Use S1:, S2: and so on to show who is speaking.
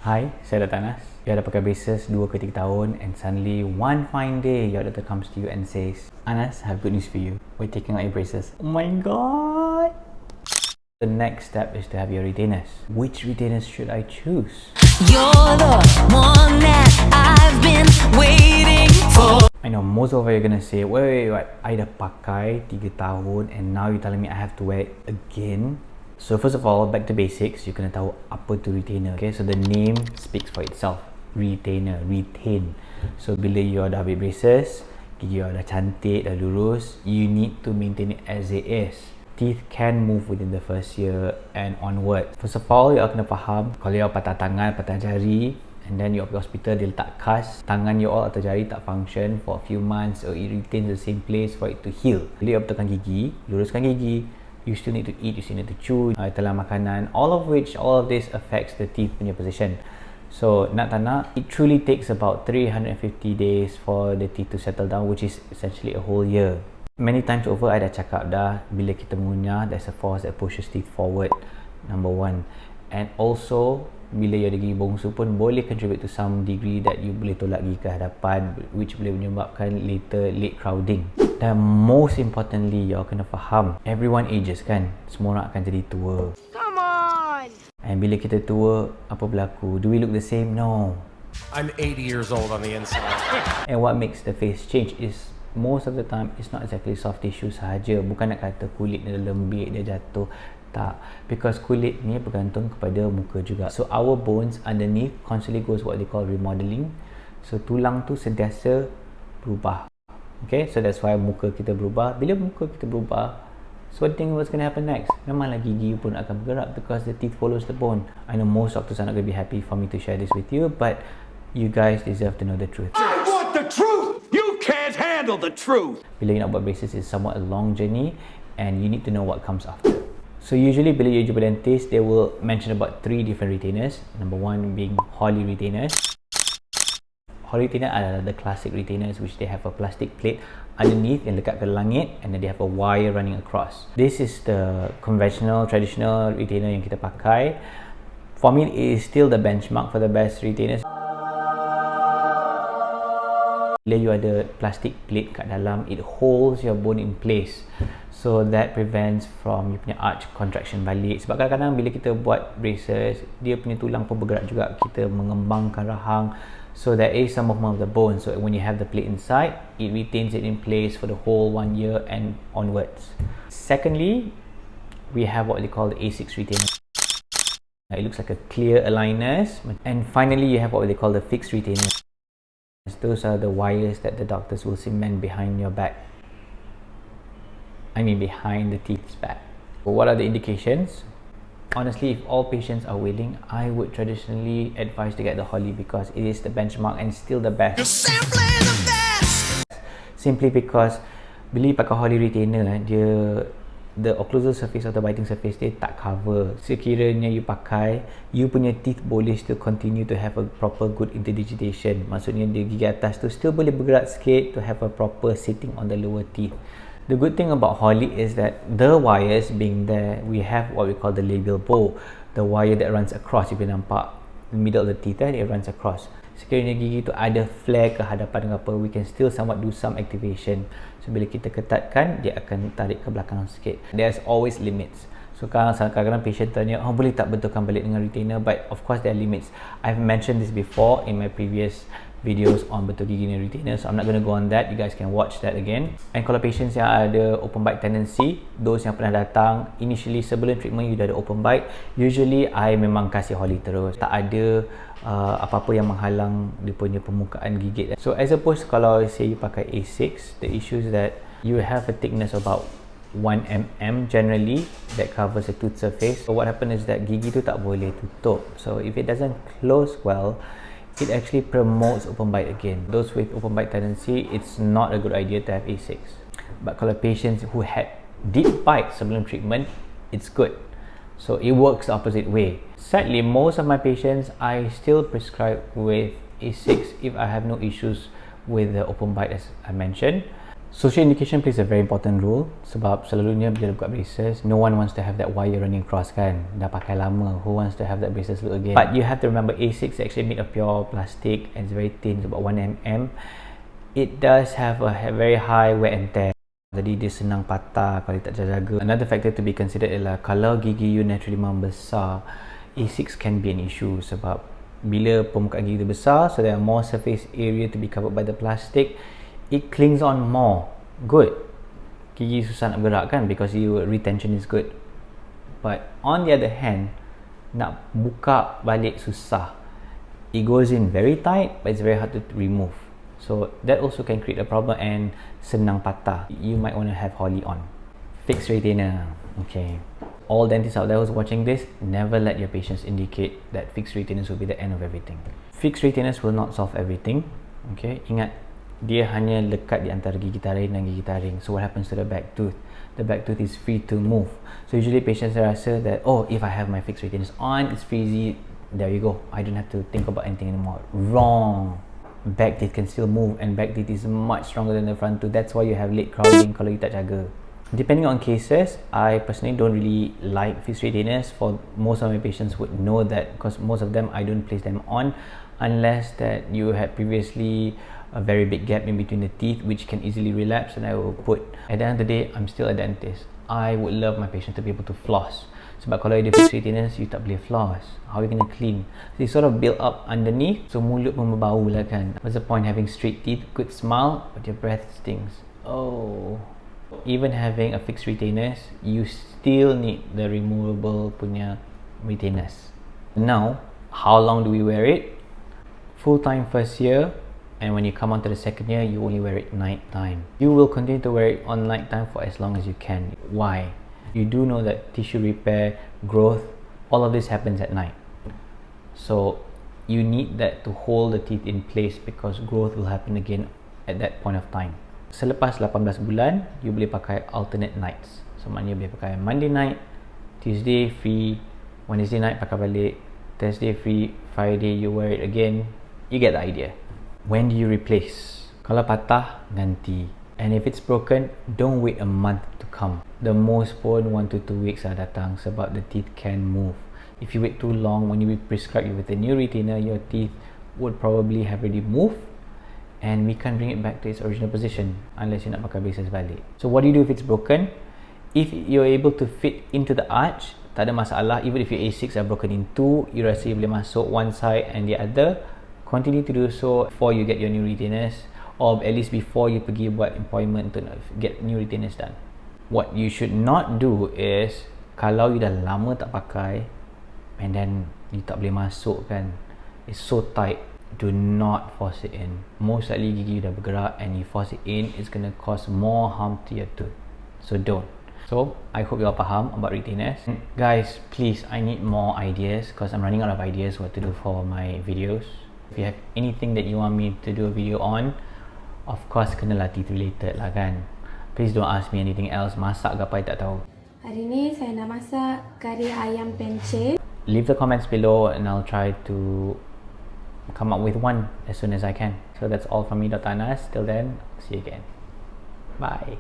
S1: Hi, saya Dr. Anas. You dah pakai braces 2 ke 3 tahun and suddenly one fine day your doctor comes to you and says, Anas, I have good news for you. We're taking out your braces. Oh my god! The next step is to have your retainers. Which retainers should I choose?
S2: You're the one that I've been waiting for.
S1: I know most of you are gonna say, wait, I dah pakai 3 tahun and now you're telling me I have to wear it again. So first of all, back to basics, you kena tahu apa tu retainer. Okay, so the name speaks for itself. Retainer, retain. So bila you dah ambil braces, gigi you dah cantik, dah lurus, you need to maintain it as it is. Teeth can move within the first year and onward. First of all, you all kena faham, kalau you all patah tangan, patah jari, and then you all pergi hospital, dia letak cast, tangan you all atau jari tak function for a few months or it retains the same place for it to heal. Bila you all betulkan gigi, luruskan gigi, you still need to eat, you still need to chew, telan makanan, all of this affects the teeth punya position. So nak tak nak, it truly takes about 350 days for the teeth to settle down, which is essentially a whole year. Many times over, I dah cakap dah, bila kita mengunyah, there's a force that pushes teeth forward, number one. And also, bila you ada gigi bongsu pun boleh contribute to some degree that you boleh tolak gigi ke hadapan, which boleh menyebabkan later late crowding. Dan most importantly, you kena faham, everyone ages kan? Semua orang akan jadi tua.
S2: Come on!
S1: And bila kita tua, apa berlaku? Do we look the same? No.
S3: I'm 80 years old on the inside.
S1: And what makes the face change is most of the time it's not exactly soft tissue sahaja. Bukan nak kata kulit dia lembik, dia jatuh. Tak. Because kulit ni bergantung kepada muka juga. So our bones underneath constantly goes what they call remodeling. So tulang tu sentiasa berubah. Okay, so that's why muka kita berubah. Bila muka kita berubah, so what do you think what's going to happen next? Memanglah gigi pun akan bergerak because the teeth follows the bone. I know most doctors are not going to be happy for me to share this with you, but you guys deserve to know the truth.
S4: I want the truth! You can't handle the truth!
S1: Bila you nak buat braces is somewhat a long journey and you need to know what comes after. So usually bila you jumpa dentist, they will mention about 3 different retainers. Number 1 being Holly retainers. Holly retainer adalah the classic retainers which they have a plastic plate underneath yang dekat ke langit and then they have a wire running across. This is the conventional, traditional retainer yang kita pakai. For me, it is still the benchmark for the best retainers. Bila you ada plastic plate kat dalam, it holds your bone in place. So that prevents from you punya arch contraction balik. Sebab kadang-kadang bila kita buat braces, dia punya tulang pun bergerak juga. Kita mengembangkan rahang. So there is some movement of the bone. So when you have the plate inside, it retains it in place for the whole 1 year and onwards. Secondly, we have what they call the A6 retainer. It looks like a clear aligners. And finally, you have what they call the fixed retainers. Those are the wires that the doctors will cement behind your back. I mean behind the teeth's back. So what are the indications? Honestly, if all patients are willing, I would traditionally advise to get the Holly because it is the benchmark and still the best.
S2: You're simply the best!
S1: Simply because bila you pakai Holly retainer, the occlusal surface atau biting surface dia tak cover. Sekiranya you pakai, you punya teeth boleh still continue to have a proper good interdigitation. Maksudnya di gigi atas tu still boleh bergerak sikit to have a proper sitting on the lower teeth. The good thing about Holly is that the wires being there, we have what we call the labial bow, the wire that runs across. If you nampak the middle of the teeth, it runs across. Sekiranya gigi tu ada flare ke hadapan dengan apa, we can still somewhat do some activation. So bila kita ketatkan, dia akan tarik ke belakang sikit. There's always limits. So kadang-kadang patient tanya, oh boleh tak betulkan balik dengan retainer? But of course there are limits. I've mentioned this before in my previous videos on betul gigi dan retainer, so I'm not going to go on that. You guys can watch that again. And kalau patients yang ada open bite tendency, those yang pernah datang initially sebelum treatment you dah ada open bite, usually I memang kasih Holly terus. Tak ada apa-apa yang menghalang dia punya permukaan gigit. So as opposed kalau say you pakai A6, the issue is that you have a thickness about 1 mm generally that covers the tooth surface. So what happens is that gigi tu tak boleh tutup. So if it doesn't close well, it actually promotes open bite again. Those with open bite tendency, it's not a good idea to have A6. But kalau patients who had deep bite sebelum treatment, it's good. So it works the opposite way. Sadly, most of my patients, I still prescribe with A6 if I have no issues with the open bite as I mentioned. Social indication plays a very important role sebab selalunya bila buka braces, no one wants to have that wire running across kan. Dah pakai lama, who wants to have that braces look again? But you have to remember A6 is actually made of pure plastic and it's very thin, it's about 1 mm. It does have a very high wear and tear. Jadi dia senang patah kalau tak jaga. Another factor to be considered ialah kalau gigi you naturally membesar, A6 can be an issue sebab bila permukaan gigi tu besar, so there are more surface area to be covered by the plastic, it clings on more. Good. Gigi susah nak bergerak kan because your retention is good. But on the other hand, nak buka balik susah. It goes in very tight but it's very hard to remove. So that also can create a problem and senang patah. You might want to have Holly on. Fixed retainer. Okay. All dentists out there who's watching this, never let your patients indicate that fixed retainers will be the end of everything. Fixed retainers will not solve everything. Okay. Ingat, dia hanya lekat di antara gigi taring dan gigi taring. So what happens to the back tooth? The back tooth is free to move. So usually patients rasa that, oh, if I have my fixed retainers on, it's freezy. There you go. I don't have to think about anything anymore. Wrong. Back teeth can still move and back teeth is much stronger than the front tooth. That's why you have late crowding kalau you tak jaga. Depending on cases, I personally don't really like fixed retainers. For most of my patients would know that because most of them I don't place them on unless that you had previously a very big gap in between the teeth which can easily relapse, and I will put. At the end of the day, I'm still a dentist. I would love my patient to be able to floss. Sebab kalau ada fixed retainers, you tak boleh floss. How are you going to clean? They sort of build up underneath, so mulut pun berbau lah kan. What's the point having straight teeth, good smile, but your breath stinks? Oh. Even having a fixed retainers, you still need the removable punya retainers. Now, how long do we wear it? Full time first year, and when you come on to the second year, you only wear it night time. You will continue to wear it on night time for as long as you can. Why? You do know that tissue repair, growth, all of this happens at night. So you need that to hold the teeth in place because growth will happen again at that point of time. Selepas 18 bulan, you boleh pakai alternate nights. So maknanya boleh pakai Monday night, Tuesday free, Wednesday night pakai balik, Thursday free, Friday you wear it again. You get the idea. When do you replace? Kalau patah, ganti. And if it's broken, don't wait a month to come. The most pun 1 to 2 weeks lah datang sebab the teeth can move. If you wait too long, when you prescribe you with a new retainer, your teeth would probably have already moved and we can't bring it back to its original position unless you nak pakai braces balik. So what do you do if it's broken? If you're able to fit into the arch, tak ada masalah. Even if your A6 are broken in two, you rasa you boleh masuk one side and the other, continue to do so before you get your new retainers, or at least before you pergi buat appointment to get new retainers done. What you should not do is, kalau you dah lama tak pakai and then you tak boleh masuk kan, it's so tight, do not force it in. Most likely gigi you dah bergerak and you force it in, it's going to cause more harm to your tooth. So don't. So I hope you all faham about retainers. Guys, please, I need more ideas because I'm running out of ideas what to do for my videos. If you have anything that you want me to do a video on, of course kenalah teeth related lah kan. Please don't ask me anything else. Masak ke apa, I tak tahu.
S5: Hari ni saya nak masak kari ayam pencit.
S1: Leave the comments below and I'll try to come up with one as soon as I can. So that's all from me, Dr. Anas. Till then, see you again. Bye.